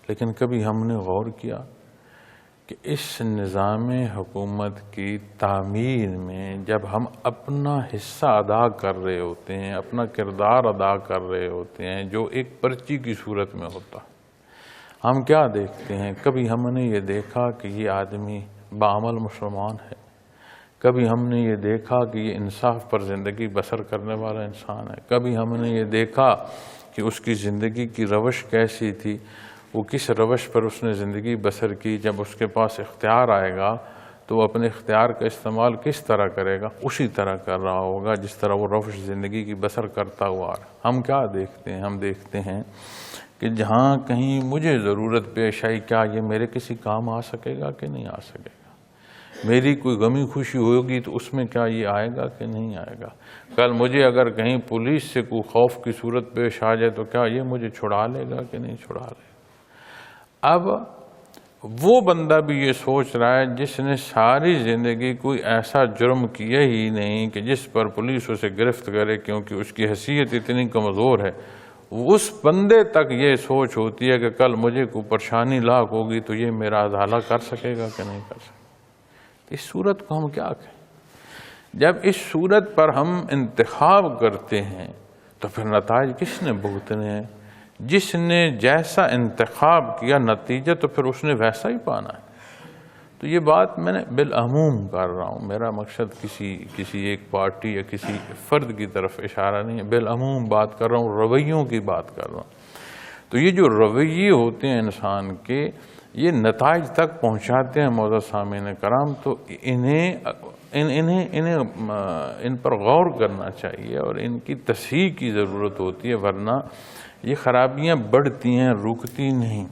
لیکن کبھی ہم نے غور کیا کہ اس نظام حکومت کی تعمیر میں جب ہم اپنا حصہ ادا کر رہے ہوتے ہیں، اپنا کردار ادا کر رہے ہوتے ہیں جو ایک پرچی کی صورت میں ہوتا، ہم کیا دیکھتے ہیں؟ کبھی ہم نے یہ دیکھا کہ یہ آدمی بعمل مسلمان ہے، کبھی ہم نے یہ دیکھا کہ یہ انصاف پر زندگی بسر کرنے والا انسان ہے، کبھی ہم نے یہ دیکھا کہ اس کی زندگی کی روش کیسی تھی، وہ کس روش پر اس نے زندگی بسر کی، جب اس کے پاس اختیار آئے گا تو وہ اپنے اختیار کا استعمال کس طرح کرے گا، اسی طرح کر رہا ہوگا جس طرح وہ روش زندگی کی بسر کرتا ہوا آ رہا۔ ہم کیا دیکھتے ہیں؟ ہم دیکھتے ہیں کہ جہاں کہیں مجھے ضرورت پیش آئی، کیا یہ میرے کسی کام آ سکے گا کہ نہیں آ سکے گا؟ میری کوئی غمی خوشی ہوگی تو اس میں کیا یہ آئے گا کہ نہیں آئے گا؟ کل مجھے اگر کہیں پولیس سے کوئی خوف کی صورت پیش آ جائے تو کیا یہ مجھے چھڑا لے گا کہ نہیں چھڑا لے گا؟ اب وہ بندہ بھی یہ سوچ رہا ہے جس نے ساری زندگی کوئی ایسا جرم کیا ہی نہیں کہ جس پر پولیس اسے گرفت کرے کیونکہ اس کی حیثیت اتنی کمزور ہے، اس بندے تک یہ سوچ ہوتی ہے کہ کل مجھے کوئی پریشانی لاحق ہوگی تو یہ میرا ازالہ کر سکے گا کہ نہیں کر سکے گا۔ اس صورت کو ہم کیا کہیں؟ جب اس صورت پر ہم انتخاب کرتے ہیں تو پھر نتائج کس نے بھگتنے ہیں؟ جس نے جیسا انتخاب کیا نتیجہ تو پھر اس نے ویسا ہی پانا ہے۔ تو یہ بات میں نے بالعموم کر رہا ہوں، میرا مقصد کسی ایک پارٹی یا کسی فرد کی طرف اشارہ نہیں ہے، بالعموم بات کر رہا ہوں، رویوں کی بات کر رہا ہوں۔ تو یہ جو رویے ہوتے ہیں انسان کے، یہ نتائج تک پہنچاتے ہیں معزز سامعین کرام، تو ان پر غور کرنا چاہیے اور ان کی تصحیح کی ضرورت ہوتی ہے، ورنہ یہ خرابیاں بڑھتی ہیں، رکتی نہیں۔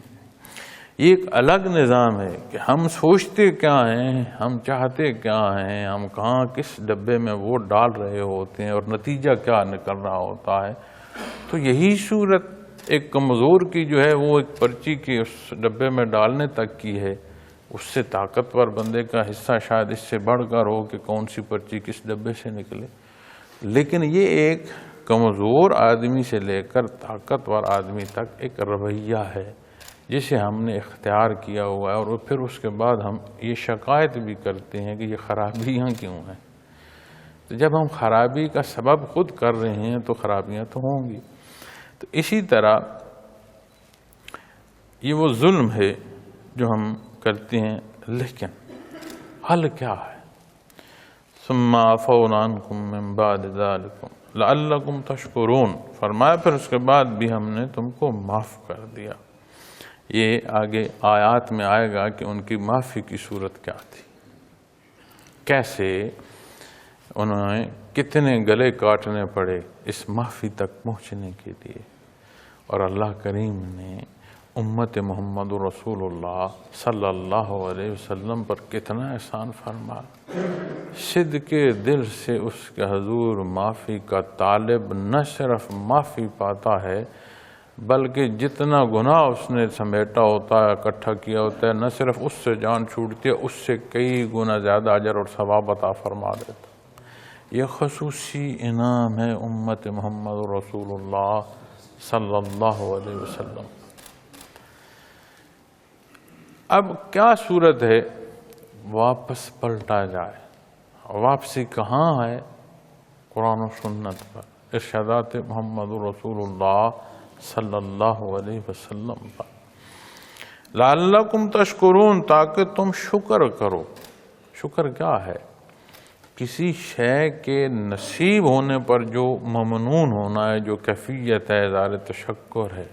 یہ ایک الگ نظام ہے کہ ہم سوچتے کیا ہیں، ہم چاہتے کیا ہیں، ہم کہاں کس ڈبے میں ووٹ ڈال رہے ہوتے ہیں اور نتیجہ کیا نکل رہا ہوتا ہے۔ تو یہی صورت ایک کمزور کی جو ہے وہ ایک پرچی کے اس ڈبے میں ڈالنے تک کی ہے، اس سے طاقتور بندے کا حصہ شاید اس سے بڑھ کر ہو کہ کون سی پرچی کس ڈبے سے نکلے، لیکن یہ ایک کمزور آدمی سے لے کر طاقتور آدمی تک ایک رویہ ہے جسے ہم نے اختیار کیا ہوا ہے، اور پھر اس کے بعد ہم یہ شکایت بھی کرتے ہیں کہ یہ خرابیاں کیوں ہیں۔ تو جب ہم خرابی کا سبب خود کر رہے ہیں تو خرابیاں تو ہوں گی۔ تو اسی طرح یہ وہ ظلم ہے جو ہم کرتے ہیں، لیکن حل کیا ہے؟ ثم عفونا عنکم من بعد ذلکم لعلکم تشکرون، فرمایا پھر اس کے بعد بھی ہم نے تم کو معاف کر دیا۔ یہ آگے آیات میں آئے گا کہ ان کی معافی کی صورت کیا تھی، کیسے انہوں نے کتنے گلے کاٹنے پڑے اس معافی تک پہنچنے کے لیے، اور اللہ کریم نے امت محمد رسول اللہ صلی اللہ علیہ وسلم پر کتنا احسان فرمایا۔ صدق دل سے اس کے حضور معافی کا طالب نہ صرف معافی پاتا ہے، بلکہ جتنا گناہ اس نے سمیٹا ہوتا ہے، اکٹھا کیا ہوتا ہے، نہ صرف اس سے جان چھوٹتی ہے، اس سے کئی گنا زیادہ اجر اور ثواب عطا فرما دیتا۔ یہ خصوصی انعام ہے امت محمد رسول اللہ صلی اللہ علیہ وسلم۔ اب کیا صورت ہے؟ واپس پلٹا جائے۔ واپسی کہاں ہے؟ قرآن و سنت پر، ارشادات محمد رسول اللہ صلی اللہ علیہ وسلم پر۔ لعلکم تشکرون، تاکہ تم شکر کرو۔ شکر کیا ہے؟ کسی شے کے نصیب ہونے پر جو ممنون ہونا ہے، جو کیفیت ہے، اظہار تشکر ہے۔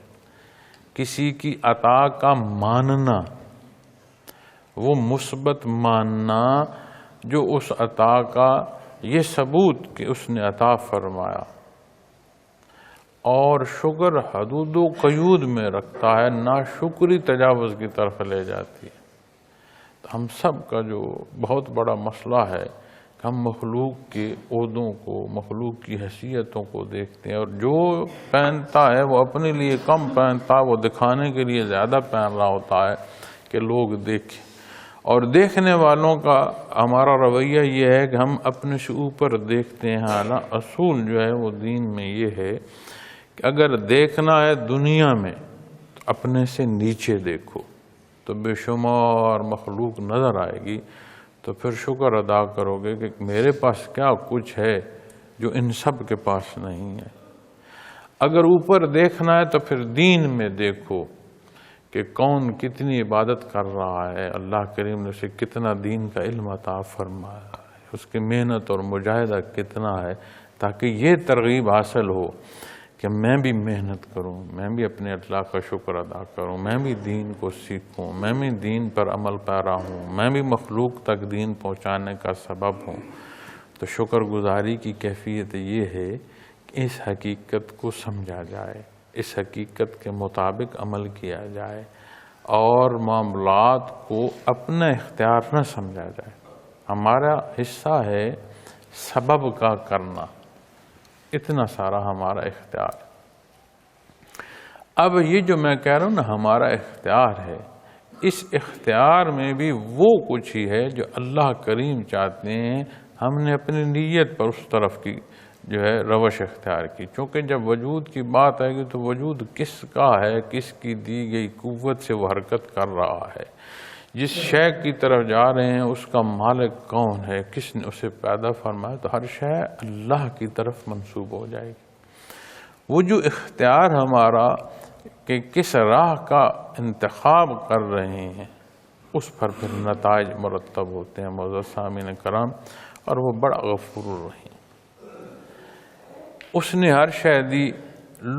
کسی کی عطا کا ماننا، وہ مثبت ماننا جو اس عطا کا یہ ثبوت کہ اس نے عطا فرمایا، اور شکر حدود و قیود میں رکھتا ہے، ناشکری تجاوز کی طرف لے جاتی ہے۔ تو ہم سب کا جو بہت بڑا مسئلہ ہے کہ ہم مخلوق کے عہدوں کو، مخلوق کی حیثیتوں کو دیکھتے ہیں، اور جو پہنتا ہے وہ اپنے لیے کم پہنتا ہے، وہ دکھانے کے لیے زیادہ پہن رہا ہوتا ہے کہ لوگ دیکھیں، اور دیکھنے والوں کا ہمارا رویہ یہ ہے کہ ہم اپنے سے اوپر دیکھتے ہیں۔ حالانکہ اصول جو ہے وہ دین میں یہ ہے کہ اگر دیکھنا ہے دنیا میں تو اپنے سے نیچے دیکھو، تو بے شمار مخلوق نظر آئے گی، تو پھر شکر ادا کرو گے کہ میرے پاس کیا کچھ ہے جو ان سب کے پاس نہیں ہے۔ اگر اوپر دیکھنا ہے تو پھر دین میں دیکھو کہ کون کتنی عبادت کر رہا ہے، اللہ کریم نے اسے کتنا دین کا علم عطا فرمایا ہے، اس کی محنت اور مجاہدہ کتنا ہے، تاکہ یہ ترغیب حاصل ہو کہ میں بھی محنت کروں، میں بھی اپنے اللہ کا شکر ادا کروں، میں بھی دین کو سیکھوں، میں بھی دین پر عمل پیرا ہوں، میں بھی مخلوق تک دین پہنچانے کا سبب ہوں۔ تو شکر گزاری کی کیفیت یہ ہے کہ اس حقیقت کو سمجھا جائے، اس حقیقت کے مطابق عمل کیا جائے، اور معاملات کو اپنا اختیار نہ سمجھا جائے۔ ہمارا حصہ ہے سبب کا کرنا، اتنا سارا ہمارا اختیار۔ اب یہ جو میں کہہ رہا ہوں نا ہمارا اختیار ہے، اس اختیار میں بھی وہ کچھ ہی ہے جو اللہ کریم چاہتے ہیں ہم نے اپنی نیت پر اس طرف کی جو ہے روش اختیار کی۔ چونکہ جب وجود کی بات آئے گی تو وجود کس کا ہے، کس کی دی گئی قوت سے وہ حرکت کر رہا ہے، جس شے کی طرف جا رہے ہیں اس کا مالک کون ہے، کس نے اسے پیدا فرمایا، تو ہر شے اللہ کی طرف منسوب ہو جائے گی۔ وہ جو اختیار ہمارا کہ کس راہ کا انتخاب کر رہے ہیں، اس پر پھر نتائج مرتب ہوتے ہیں معزز سامعین کرام، اور وہ بڑا غفور الرحیم۔ اس نے ہر شے دی،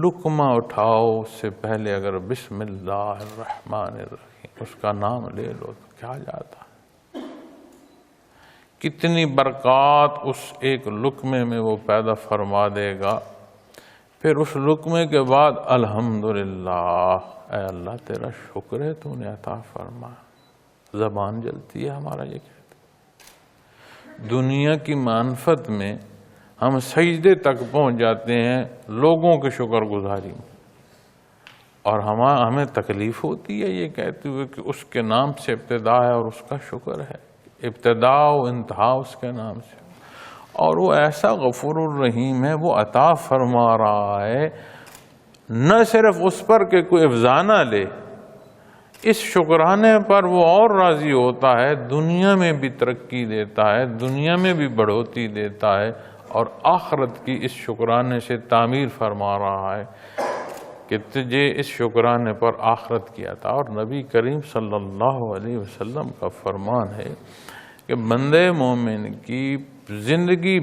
لقمہ اٹھاؤ اس سے پہلے اگر بسم اللہ الرحمن الرحیم اس کا نام لے لو تو کیا جاتا ہے، کتنی برکات اس ایک لقمے میں وہ پیدا فرما دے گا۔ پھر اس لقمے کے بعد الحمدللہ، اے اللہ تیرا شکر ہے تو نے عطا فرما۔ زبان جلتی ہے ہمارا یہ کہتے، دنیا کی معرفت میں ہم سجدے تک پہنچ جاتے ہیں لوگوں کے شکر گزاری میں، اور ہمیں تکلیف ہوتی ہے یہ کہتے ہوئے کہ اس کے نام سے ابتدا ہے اور اس کا شکر ہے، ابتدا و انتہا اس کے نام سے، اور وہ ایسا غفور الرحیم ہے، وہ عطا فرما رہا ہے، نہ صرف اس پر کہ کوئی افزانہ لے، اس شکرانے پر وہ اور راضی ہوتا ہے، دنیا میں بھی ترقی دیتا ہے، دنیا میں بھی بڑھوتی دیتا ہے، اور آخرت کی اس شکرانے سے تعمیر فرما رہا ہے کہ تجھے اس شکرانے پر آخرت کی عطا۔ اور نبی کریم صلی اللہ علیہ وسلم کا فرمان ہے کہ بندے مومن کی زندگی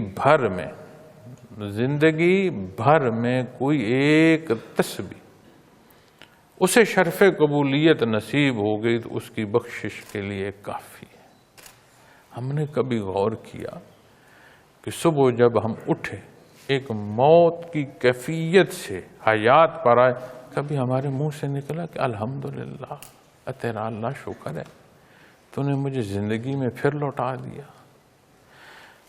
بھر میں کوئی ایک تسبیح اسے شرف قبولیت نصیب ہو گئی تو اس کی بخشش کے لیے کافی ہے۔ ہم نے کبھی غور کیا کہ صبح جب ہم اٹھے ایک موت کی کیفیت سے حیات پر آئے، کبھی ہمارے منہ سے نکلا کہ الحمدللہ، تیرا اللہ شکر ہے، تو نے مجھے زندگی میں پھر لوٹا دیا۔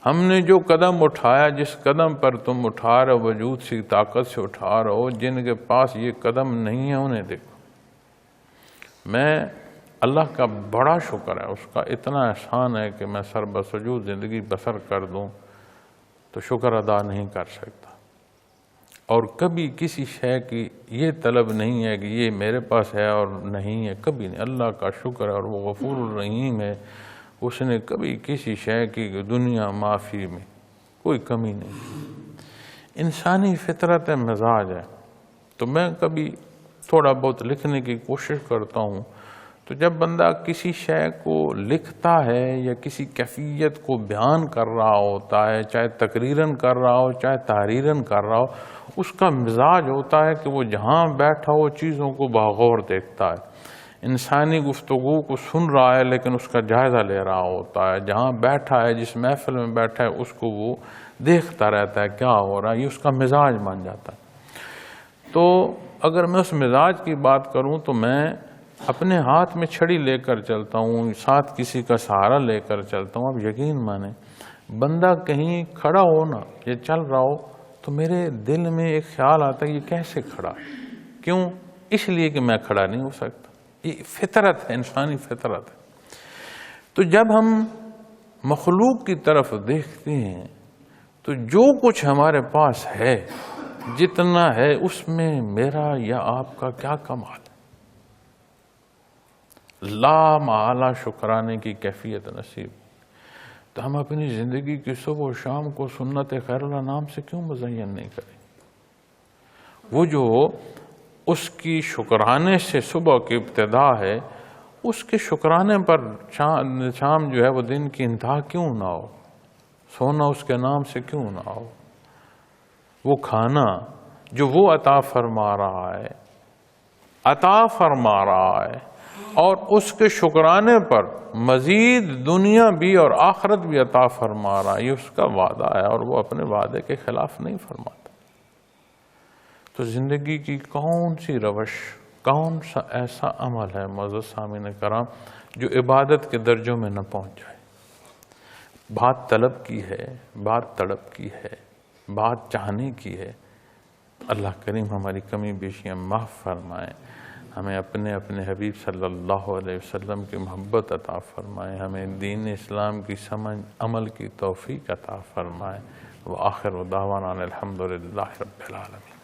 ہم نے جو قدم اٹھایا، جس قدم پر تم اٹھا رہے ہو، وجود سی طاقت سے اٹھا رہے ہو، جن کے پاس یہ قدم نہیں ہے انہیں دیکھو۔ میں اللہ کا بڑا شکر ہے، اس کا اتنا احسان ہے کہ میں سر بسجود زندگی بسر کر دوں تو شکر ادا نہیں کر سکتا، اور کبھی کسی شے کی یہ طلب نہیں ہے کہ یہ میرے پاس ہے اور نہیں ہے، کبھی نہیں۔ اللہ کا شکر ہے، اور وہ غفور الرحیم ہے، اس نے کبھی کسی شے کی دنیا معافی میں کوئی کمی نہیں۔ انسانی فطرت مزاج ہے، تو میں کبھی تھوڑا بہت لکھنے کی کوشش کرتا ہوں، تو جب بندہ کسی شے کو لکھتا ہے یا کسی کیفیت کو بیان کر رہا ہوتا ہے، چاہے تقریراً کر رہا ہو چاہے تحریراً کر رہا ہو، اس کا مزاج ہوتا ہے کہ وہ جہاں بیٹھا ہو چیزوں کو باغور دیکھتا ہے۔ انسانی گفتگو کو سن رہا ہے لیکن اس کا جائزہ لے رہا ہوتا ہے، جہاں بیٹھا ہے جس محفل میں بیٹھا ہے اس کو وہ دیکھتا رہتا ہے کیا ہو رہا ہے، یہ اس کا مزاج بن جاتا ہے۔ تو اگر میں اس مزاج کی بات کروں تو میں اپنے ہاتھ میں چھڑی لے کر چلتا ہوں، ساتھ کسی کا سہارا لے کر چلتا ہوں۔ اب یقین مانیں، بندہ کہیں کھڑا ہو نا یا چل رہا ہو تو میرے دل میں ایک خیال آتا ہے یہ کیسے کھڑا، کیوں؟ اس لیے کہ میں کھڑا نہیں ہو سکتا۔ یہ فطرت ہے، انسانی فطرت ہے۔ تو جب ہم مخلوق کی طرف دیکھتے ہیں تو جو کچھ ہمارے پاس ہے، جتنا ہے، اس میں میرا یا آپ کا کیا کمال ہے؟ لا محالہ شکرانے کی کیفیت نصیب، تو ہم اپنی زندگی کی صبح و شام کو سنت خیر اللہ نام سے کیوں مزین نہیں کریں؟ وہ جو اس کی شکرانے سے صبح کی ابتدا ہے، اس کے شکرانے پر شام جو ہے وہ دن کی انتہا کیوں نہ ہو؟ سونا اس کے نام سے کیوں نہ ہو؟ وہ کھانا جو وہ عطا فرما رہا ہے اور اس کے شکرانے پر مزید دنیا بھی اور آخرت بھی عطا فرما رہا ہے، یہ اس کا وعدہ ہے اور وہ اپنے وعدے کے خلاف نہیں فرماتا۔ تو زندگی کی کون سی روش، کون سا ایسا عمل ہے معزز سامعین کرام جو عبادت کے درجوں میں نہ پہنچ جائے؟ بات طلب کی ہے، بات تڑپ کی ہے، بات چاہنے کی ہے۔ اللہ کریم ہماری کمی بیشیاں معاف فرمائیں، ہمیں اپنے حبیب صلی اللہ علیہ وسلم کی محبت عطا فرمائیں، ہمیں دین اسلام کی سمجھ عمل کی توفیق عطا فرمائیں۔ وآخر دعوانا الحمدللہ رب العالمین۔